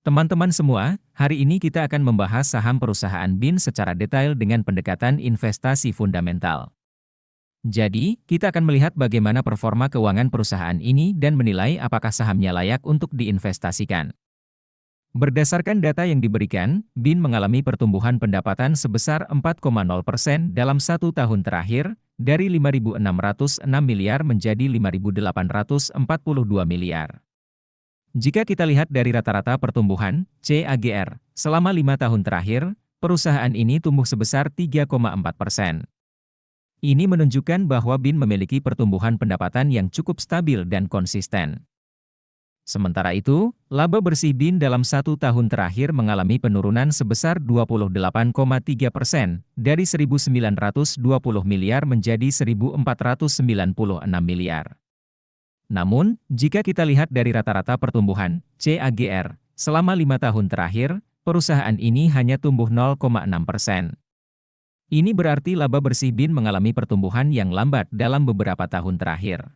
Teman-teman semua, hari ini kita akan membahas saham perusahaan BIN secara detail dengan pendekatan investasi fundamental. Jadi, kita akan melihat bagaimana performa keuangan perusahaan ini dan menilai apakah sahamnya layak untuk diinvestasikan. Berdasarkan data yang diberikan, BIN mengalami pertumbuhan pendapatan sebesar 4,0% dalam 1 tahun terakhir, dari 5.606 miliar menjadi 5.842 miliar. Jika kita lihat dari rata-rata pertumbuhan, CAGR, selama 5 tahun terakhir, perusahaan ini tumbuh sebesar 3,4%. Ini menunjukkan bahwa BIN memiliki pertumbuhan pendapatan yang cukup stabil dan konsisten. Sementara itu, laba bersih BIN dalam 1 tahun terakhir mengalami penurunan sebesar 28,3%, dari 1.920 miliar menjadi 1.496 miliar. Namun, jika kita lihat dari rata-rata pertumbuhan, CAGR, selama 5 tahun terakhir, perusahaan ini hanya tumbuh 0,6%. Ini berarti laba bersih BIN mengalami pertumbuhan yang lambat dalam beberapa tahun terakhir.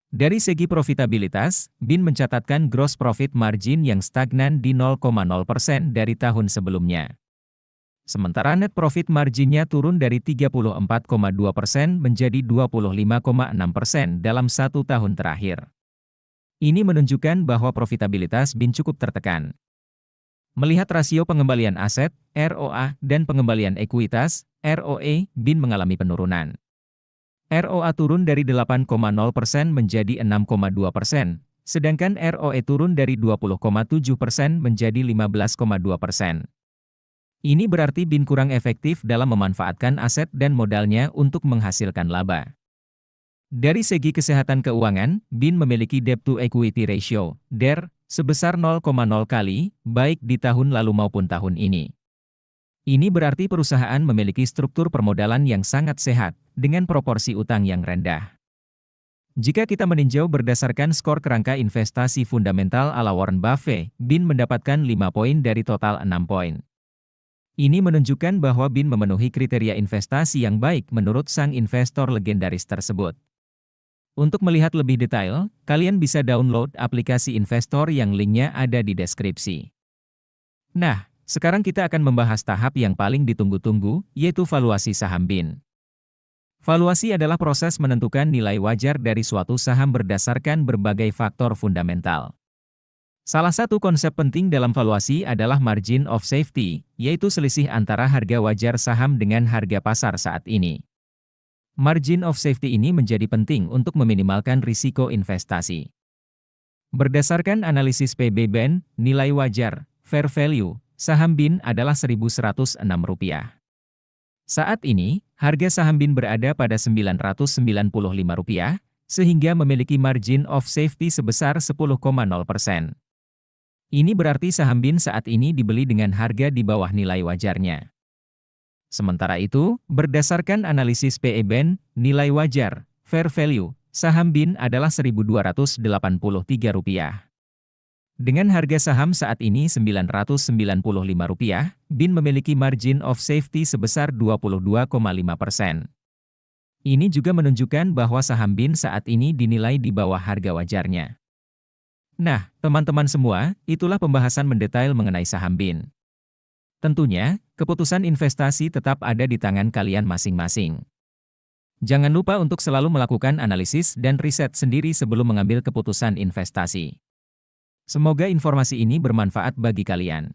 Dari segi profitabilitas, BIN mencatatkan gross profit margin yang stagnan di 0,0% dari tahun sebelumnya. Sementara net profit marginnya turun dari 34,2% menjadi 25,6% dalam 1 tahun terakhir. Ini menunjukkan bahwa profitabilitas BIN cukup tertekan. Melihat rasio pengembalian aset, ROA, dan pengembalian ekuitas, ROE, BIN mengalami penurunan. ROA turun dari 8,0% menjadi 6,2%, sedangkan ROE turun dari 20,7% menjadi 15,2%. Ini berarti BIN kurang efektif dalam memanfaatkan aset dan modalnya untuk menghasilkan laba. Dari segi kesehatan keuangan, BIN memiliki debt to equity ratio, DER, sebesar 0,0 kali, baik di tahun lalu maupun tahun ini. Ini berarti perusahaan memiliki struktur permodalan yang sangat sehat, dengan proporsi utang yang rendah. Jika kita meninjau berdasarkan skor kerangka investasi fundamental ala Warren Buffett, BIN mendapatkan 5 poin dari total 6 poin. Ini menunjukkan bahwa BIN memenuhi kriteria investasi yang baik menurut sang investor legendaris tersebut. Untuk melihat lebih detail, kalian bisa download aplikasi investor yang linknya ada di deskripsi. Nah, sekarang kita akan membahas tahap yang paling ditunggu-tunggu, yaitu valuasi saham BIN. Valuasi adalah proses menentukan nilai wajar dari suatu saham berdasarkan berbagai faktor fundamental. Salah satu konsep penting dalam valuasi adalah margin of safety, yaitu selisih antara harga wajar saham dengan harga pasar saat ini. Margin of safety ini menjadi penting untuk meminimalkan risiko investasi. Berdasarkan analisis PB-BEN, nilai wajar, fair value, saham BIN adalah Rp1.106. Saat ini, harga saham BIN berada pada Rp995, sehingga memiliki margin of safety sebesar 10,0%. Ini berarti saham BIN saat ini dibeli dengan harga di bawah nilai wajarnya. Sementara itu, berdasarkan analisis PE-BEN, nilai wajar, fair value, saham BIN adalah Rp1.283. Dengan harga saham saat ini Rp995, BIN memiliki margin of safety sebesar 22,5%. Ini juga menunjukkan bahwa saham BIN saat ini dinilai di bawah harga wajarnya. Nah, teman-teman semua, itulah pembahasan mendetail mengenai saham BIN. Tentunya, keputusan investasi tetap ada di tangan kalian masing-masing. Jangan lupa untuk selalu melakukan analisis dan riset sendiri sebelum mengambil keputusan investasi. Semoga informasi ini bermanfaat bagi kalian.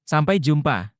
Sampai jumpa.